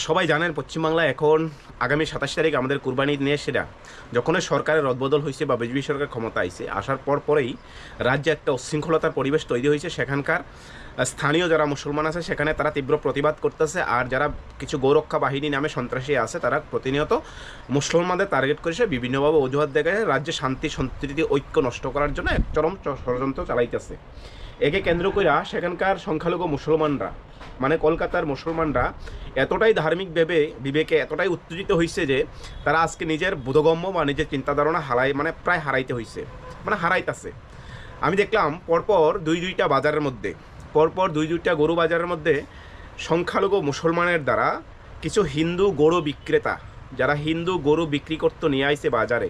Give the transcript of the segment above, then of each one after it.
সবাই জানেন পশ্চিমবাংলায় এখন আগামী 27 তারিখ আমাদের কুরবানি নিয়ে সেটা যখনই সরকারের রদবদল হয়েছে বা বিজেপি সরকার ক্ষমতা আইছে আসার পরেই রাজ্যে একটা উচ্ছৃঙ্খলতার পরিবেশ তৈরি হয়েছে। সেখানকার স্থানীয় যারা মুসলমান আছে সেখানে তারা তীব্র প্রতিবাদ করতেছে, আর যারা কিছু গৌরক্ষা বাহিনী নামে সন্ত্রাসী আছে তারা প্রতিনিয়ত মুসলমানদের টার্গেট করেছে, বিভিন্নভাবে অজুহাত দেখায় রাজ্যে শান্তি সম্প্রীতি ঐক্য নষ্ট করার জন্য এক চরম ষড়যন্ত্র চালাইতেছে। একে কেন্দ্র করে সেখানকার সংখ্যালঘু মুসলমানরা মানে কলকাতার মুসলমানরা এতটাই ধার্মিক বিবেকে এতটাই উত্তেজিত হয়েছে যে তারা আজকে নিজের বোধগম্য বা নিজের চিন্তাধারণা প্রায় হারাইতে হয়েছে, হারাইতেছে। আমি দেখলাম পরপর দুইটা বাজারের মধ্যে দুইটা গরু বাজারের মধ্যে সংখ্যালঘু মুসলমানের দ্বারা কিছু হিন্দু গরু বিক্রেতা যারা হিন্দু গরু বিক্রি করতে নিয়ে আইছে বাজারে,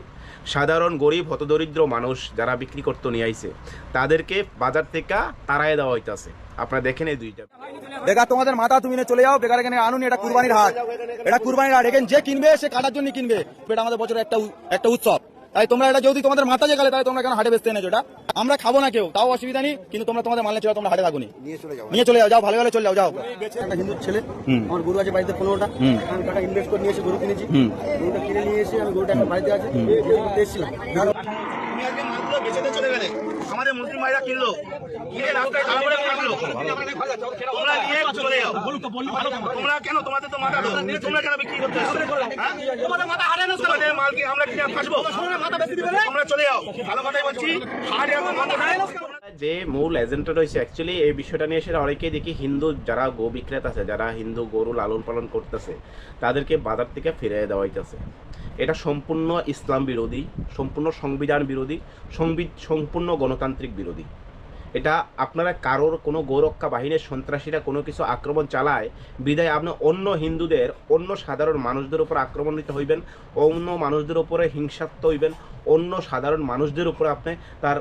সাধারণ গরিব হতদরিদ্র মানুষ যারা বিক্রি করতে নিয়ে আইছে তাদেরকে বাজার থেকে তাড়াই দেওয়া হইতেছে। আপনারা দেখেন এই দুইটা বেকার তোমাদের মাথা তুমি চলে যাও, বেকার এখানে আনুন। এটা কুরবানির হাট, এটা কুরবানির হাট। এখানে যে কিনবে সে কাটার জন্য কিনবে। এটা আমাদের বছরের একটা উৎসব। তাই তোমরা এটা যদি তোমাদের মাথা জেগালে তাই তোমরা কেন হাটে বেচতে এনেছো? এটা আমরা খাবো না কেউ, তাও অসুবিধা নেই, কিন্তু তোমরা তোমাদের মাল চলে তোমরা হাটে থাকুনি, নিয়ে চলে যাও, ভালো ভালো চলে যাও। একটা হিন্দু ছেলে, আমার গরু আছে বাড়িতে 15টা, আমি টাকা ইনভেস্ট করে নিয়ে এসে গরু কিনেছি। গরুটা কিনে নিয়ে এসে আমি গরুটা একটা বাড়িতে আছে এসেছিলাম। আমাদের মুসলিম ভাইরা কিনলো, কিনে রাস্তায় খারাপ করে রাখলো, তোমরা নিয়ে চলে যাও। তোমরা কেন, তোমাদের তো মাথা, তোমরা কেন বিক্রি করতে আসছো? তোমাদের মাথা হারে না, তোমাদের মাল কি আমরা কিনে ফাঁসবো? তোমরা চলে যাও, ভালো কথাই বলছি। যে মূল এজেন্টটা রয়েছে অ্যাকচুয়ালি এই বিষয়টা নিয়ে সেটা অনেকেই দেখি হিন্দু যারা গো বিক্রেতা আছে, যারা হিন্দু গরু লালন পালন করতেছে তাদেরকে বাজার থেকে ফিরিয়ে দেওয়া হইতেছে। এটা সম্পূর্ণ ইসলাম বিরোধী, সম্পূর্ণ সংবিধান বিরোধী, সম্পূর্ণ গণতান্ত্রিক বিরোধী। এটা আপনারা কারোর কোনো গৌরক্ষা বাহিনীর সন্ত্রাসীরা কোনো কিছু আক্রমণ চালায় বিদায় আপনি অন্য হিন্দুদের, অন্য সাধারণ মানুষদের উপর আক্রমণিত হইবেন, অন্য মানুষদের উপরে হিংসাত্মক হইবেন, অন্য সাধারণ মানুষদের উপরে আপনি তার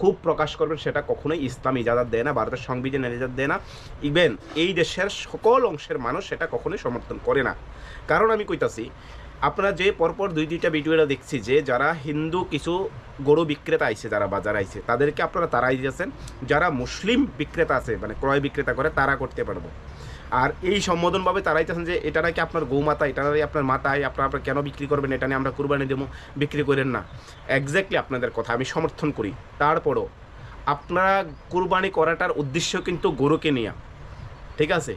খুব প্রকাশ করবেন, সেটা কখনোই ইসলাম ইজাজত দেয় না, ভারতের সংবিধান ইজাজত দেয় না। ইভেন এই দেশের সকল অংশের মানুষ সেটা কখনোই সমর্থন করে না। কারণ আমি কইতাছি, আপনারা যে পরপর দুইটা ভিডিওটা দেখছি যে যারা হিন্দু কিছু গরু বিক্রেতা আইছে, যারা বাজার আইছে তাদেরকে আপনারা তারাই দিয়েছেন, যারা মুসলিম বিক্রেতা আছে মানে ক্রয় বিক্রেতা করে তারা করতে পারবো। আর এই সম্বোধনভাবে তারাই চাচ্ছেন যে এটা নাকি আপনার গৌমাতা, এটা নাকি আপনার মাতায়, আপনারা কেন বিক্রি করবেন, এটা নিয়ে আমরা কুরবানি দেবো, বিক্রি করেন না। এক্স্যাক্টলি আপনাদের কথা আমি সমর্থন করি। তারপরও আপনারা কুরবানি করাটার উদ্দেশ্য কিন্তু গরুকে নিয়ে, ঠিক আছে?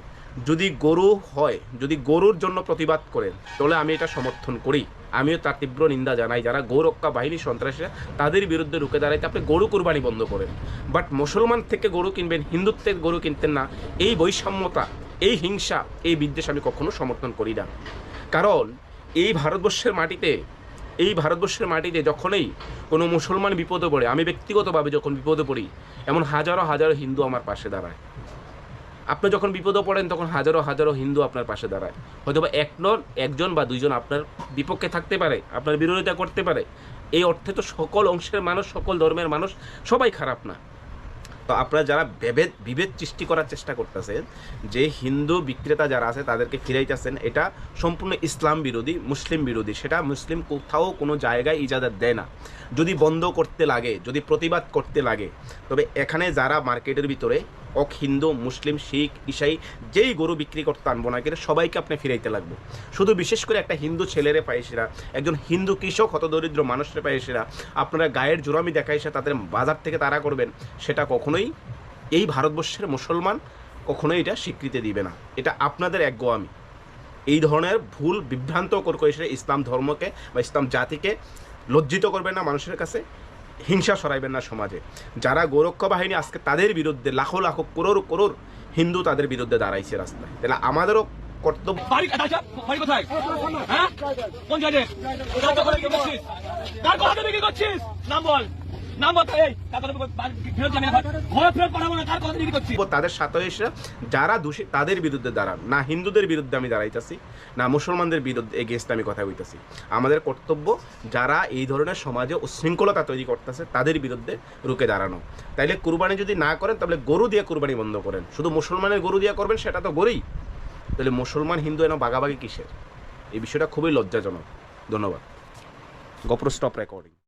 যদি গরু হয়, যদি গরুর জন্য প্রতিবাদ করেন তাহলে আমি এটা সমর্থন করি, আমিও তার তীব্র নিন্দা জানাই। যারা গৌরক্ষা বাহিনী সন্ত্রাসীরা তাদের বিরুদ্ধে রুখে দাঁড়াইতে আপনি গরু কুরবানি বন্ধ করেন, বাট মুসলমান থেকে গরু কিনবেন, হিন্দুর থেকে গরু কিনতেন না। এই বৈষম্যতা, এই হিংসা, এই বিদ্বেষ আমি কখনো সমর্থন করি না। কারণ এই ভারতবর্ষের মাটিতে যখনই কোনো মুসলমান বিপদে পড়ে, আমি ব্যক্তিগতভাবে যখন বিপদে পড়ি, এমন হাজারো হাজারো হিন্দু আমার পাশে দাঁড়ায়। আপনি যখন বিপদে পড়েন তখন হাজারো হাজারো হিন্দু আপনার পাশে দাঁড়ায়। হয়তো বা একজন বা দুইজন আপনার বিপক্ষে থাকতে পারে, আপনার বিরোধিতা করতে পারে। এই অর্থে তো সকল অংশের মানুষ, সকল ধর্মের মানুষ সবাই খারাপ না। তো আপনারা যারা বিভেদ সৃষ্টি করার চেষ্টা করতেছেন, যে হিন্দু বিক্রেতা যারা আছে তাদেরকে ফিরাইতেছেন, এটা সম্পূর্ণ ইসলাম বিরোধী, মুসলিম বিরোধী। সেটা মুসলিম কোথাও কোনো জায়গায় ইজাজত দেয় না। যদি বন্ধ করতে লাগে, যদি প্রতিবাদ করতে লাগে, তবে এখানে যারা মার্কেটের ভিতরে হিন্দু, মুসলিম, শিখ, ইসাই যেই গরু বিক্রি করতে আনবো না কিন্তু সবাইকে আপনি ফিরাইতে লাগবে। শুধু বিশেষ করে একটা হিন্দু ছেলেরে পাইসেরা, একজন হিন্দু কৃষক হতদরিদ্র মানুষের পাইসেরা আপনারা গায়ের জোরামি দেখাইসে তাদের বাজার থেকে তাড়া করবেন, সেটা কখনোই এই ভারতবর্ষের মুসলমান কখনোই এটা স্বীকৃতি দিবে না। এটা আপনাদের এক গোয়ামি। এই ধরনের ভুল বিভ্রান্ত করে ইসলাম ধর্মকে বা ইসলাম জাতিকে লজ্জিত করবেন না, মানুষের কাছে হিংসা সরাইবেন না সমাজে। যারা গোরক্ষা বাহিনী আজকে তাদের বিরুদ্ধে লাখো লাখো করোড় হিন্দু তাদের বিরুদ্ধে দাঁড়াইছে রাস্তায়, তাহলে আমাদেরও কর্তব্য। তাদের সাথে এসে যারা দোষী তাদের বিরুদ্ধে দাঁড়ান, না হিন্দুদের বিরুদ্ধে আমি দাঁড়াইতেছি, না মুসলমানদের বিরুদ্ধে এগেইনস্ট আমি কথা বলতেছি। আমাদের কর্তব্য যারা এই ধরনের সমাজে উশৃঙ্খলতা তৈরি করতেছে তাদের বিরুদ্ধে রুখে দাঁড়ানো। তাইলে কুরবানি যদি না করেন তাহলে গরু দিয়ে কুরবানি বন্ধ করেন। শুধু মুসলমানের গরু দিয়ে করবেন সেটা তো গরুই, তাহলে মুসলমান হিন্দু এনে বাগাবাগি কিসের? এই বিষয়টা খুবই লজ্জাজনক। ধন্যবাদ। GoPro stop recording.